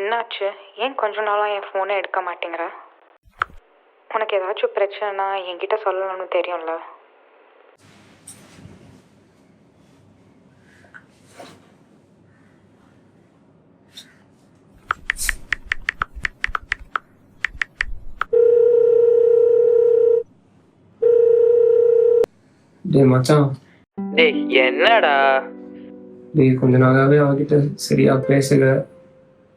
என்னாச்சு? ஏன் கொஞ்ச நாளாக என் ஃபோனே எடுக்க மாட்டேங்கிற? உனக்கு ஏதாச்சும் பிரச்சனைனா என்கிட்ட சொல்லணும்னு தெரியும்ல. டேய் மச்சான், டேய் என்னடா? டேய் கொஞ்ச நாளாவே அவகிட்ட சரியா பேசல.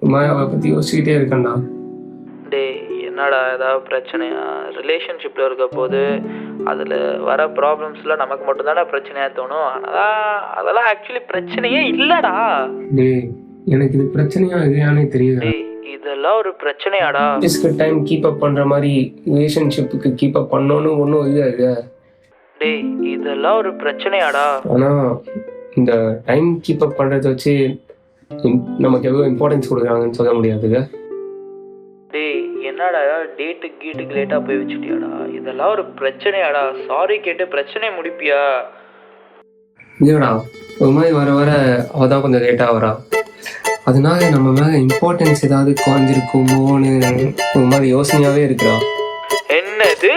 அவளை பத்தி யோசிச்சுக்கிட்டே இருக்கேன்டா. டேய் என்னடா, ஏதாவது பிரச்சனையா? ரிலேஷன்ஷிப்பில் இருக்க போது அதில் வர ப்ராப்ளம்ஸ்லாம் நமக்கு மட்டும்தானே பிரச்சனையாக தோணும். அதெல்லாம் ஆக்சுவலி பிரச்சனையே இல்லைடா. டேய் எனக்கு இது பிரச்சனையா இல்லையானே தெரியல. டேய் இதெல்லாம் ஒரு பிரச்சனையாடா? டைம் கீப் அப் பண்ற மாதிரி ரிலேஷன்ஷிப்புக்கு கீப் அப் பண்ணோன்னு ஒன்றும் இல்லை. டேய் இதெல்லாம் ஒரு பிரச்சனையாடா? ஆனா இந்த டைம் கீப் அப் பண்றதை வச்சு நமக்கு எவ்வளோ இம்பார்ட்டன்ஸ் கொடுக்குறாங்கன்னு சொல்ல முடியாதுங்க. டேய் என்னடா, டேட்டுக்கு லேட்டாக போய் வச்சுட்டியாடா? இதெல்லாம் ஒரு பிரச்சனையாடா? சாரி கேட்டு பிரச்சனையை முடிப்பியா? இல்லைடா, ஒரு மாதிரி வர வர அவள் தான் கொஞ்சம் லேட்டாக வரா. அதனால நம்ம மேலே இம்பார்ட்டன்ஸ் ஏதாவது குறைஞ்சிருக்குமோன்னு ஒரு மாதிரி யோசனையாகவே இருக்கிறா. என்னது?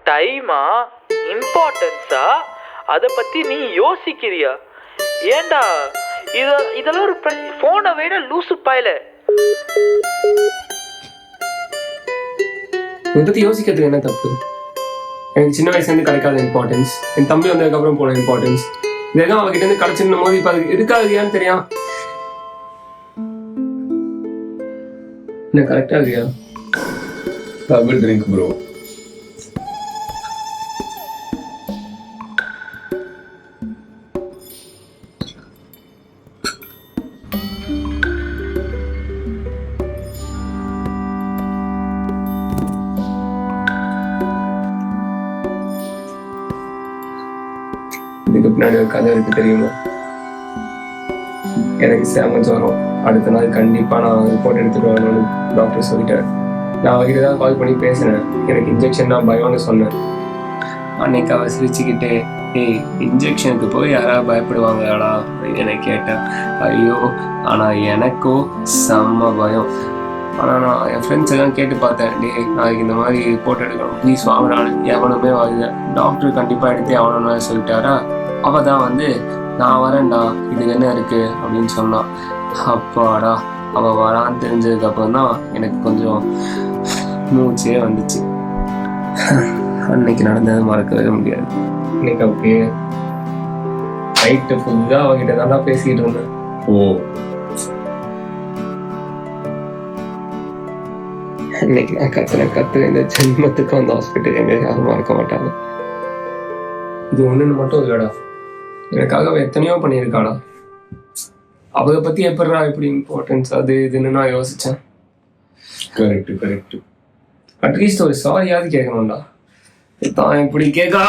டைமா? இம்பார்ட்டன்ஸா? அதை பற்றி நீ யோசிக்கிறியா? ஏண்டா இதெல்லாம் ஒரு ஃபோனை விட லூசு பாயில. இதை பற்றி யோசிக்கிறதுக்கு என்ன தப்பு? எனக்கு சின்ன வயசுலேருந்து கிடைக்காத இம்பார்ட்டன்ஸ், என் தம்பி வந்ததுக்கப்புறம் போன இம்பார்ட்டன்ஸ், இதெல்லாம் அவகிட்ட இருந்து கிடைச்சிருந்த போது இப்போ அது இருக்காது. ஏன்னு தெரியும் என்ன கரெக்டாக இல்லையா? Drink bro. இதுக்கு பின்னாடி ஒரு கதை இருக்கு தெரியுமா? எனக்கு சேமன்ஸ் வரும், அடுத்த நாள் கண்டிப்பா நான் ரிப்போர்ட் எடுத்துட்டு வரணும்னு டாக்டர் சொல்லிட்டாரு. நான் அவகிட்ட தான் கால் பண்ணி பேசினேன். எனக்கு இன்ஜெக்ஷன் தான் பயம்னு சொன்னேன். அன்னைக்கு அவ சிரிச்சுக்கிட்டே, ஏய் இன்ஜெக்ஷனுக்கு போய் யாராவது பயப்படுவாங்களாடா அப்படின்னு எனக்கு கேட்டேன். ஐயோ, ஆனா எனக்கும் செம்ம பயம். ஆனால் நான் என் ஃப்ரெண்ட்ஸ் எல்லாம் கேட்டு பார்த்தேன். டே நாளைக்கு இந்த மாதிரி ரிப்போர்ட் எடுக்கணும், ப்ளீஸ் வாங்கினான்னு. எவனுமே வாங்கல. டாக்டர் கண்டிப்பாக எடுத்து அவனு சொல்லிட்டாரா. அவள் தான் வந்து நான் வரேன்டா, இதுக்கு என்ன இருக்குது அப்படின்னு சொன்னான். அப்பாடா, அவள் வரான்னு தெரிஞ்சதுக்கப்புறம் தான் எனக்கு கொஞ்சம் மூச்சே வந்துச்சு. அன்னைக்கு நடந்தது மறக்கவே முடியாது. இன்னைக்கு அப்படியே நைட்டு ஃபுல்லாக அவகிட்ட தானே பேசிக்கிட்டு இருந்தேன். ஓ, இன்னைக்கு நான் கத்துறேன் இந்த ஜென்மத்துக்கு அந்த ஹாஸ்பிட்டல் எங்க யாரும் மறக்க மாட்டாங்க. இது ஒண்ணுன்னு மட்டும் இல்லடா, எனக்காக எத்தனையோ பண்ணியிருக்காடா. அவளை பத்தி எப்படா இப்படி இம்பார்ட்டன்ஸ் அது இதுன்னு நான் யோசிச்சேன். கரெக்ட். அட்லீஸ்ட் ஒரு சாரியாவது கேட்கணும்டா. தான் இப்படி கேட்கா.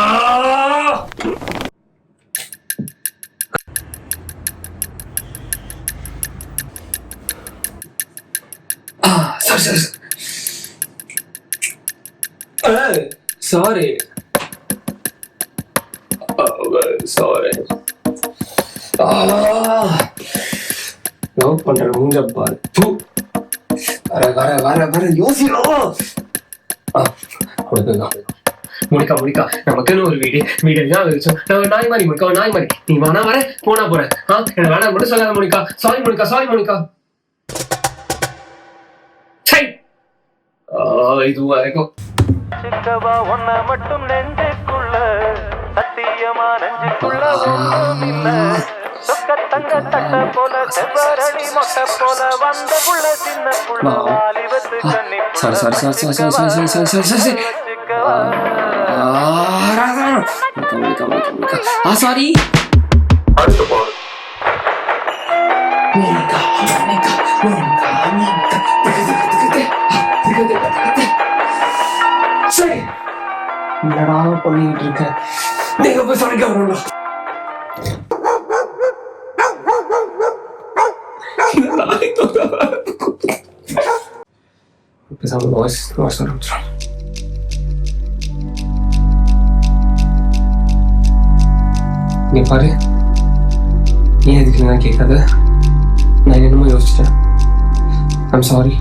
சாரி லவ் பண்ற மூஞ்ச பாரு. வர யோசிக்கணும். முடிக்கா நமக்குன்னு ஒரு வீடு தான் வச்சோம். நான் நாய் மாதிரி நீ வேணா வர போனா போறேன். என்ன வேணா மட்டும் சொல்லாத முடிக்கா. சாரி முடிக்கா. இது வரைக்கும் சிக்கவா ஒன்ன மட்டும் நெஞ்சுக்குள்ள சத்தியமா நெஞ்சுக்குள்ள ஒன்றும் இல்ல. சொக்க தங்க தட்ட போல செவ்வரளி மொட்டை போல வந்த புள்ள சின்ன புள்ள வாலிபத்து கண்ணி சாரி. என்னடா பண்ணிட்டு இருக்க? நீங்க போய் சொல்லிக்க வரணும். நீ பாரு, ஏன் எதுக்கு நான் கேட்காத? நான் என்னமோ யோசிச்சிட்டேன். I'm sorry.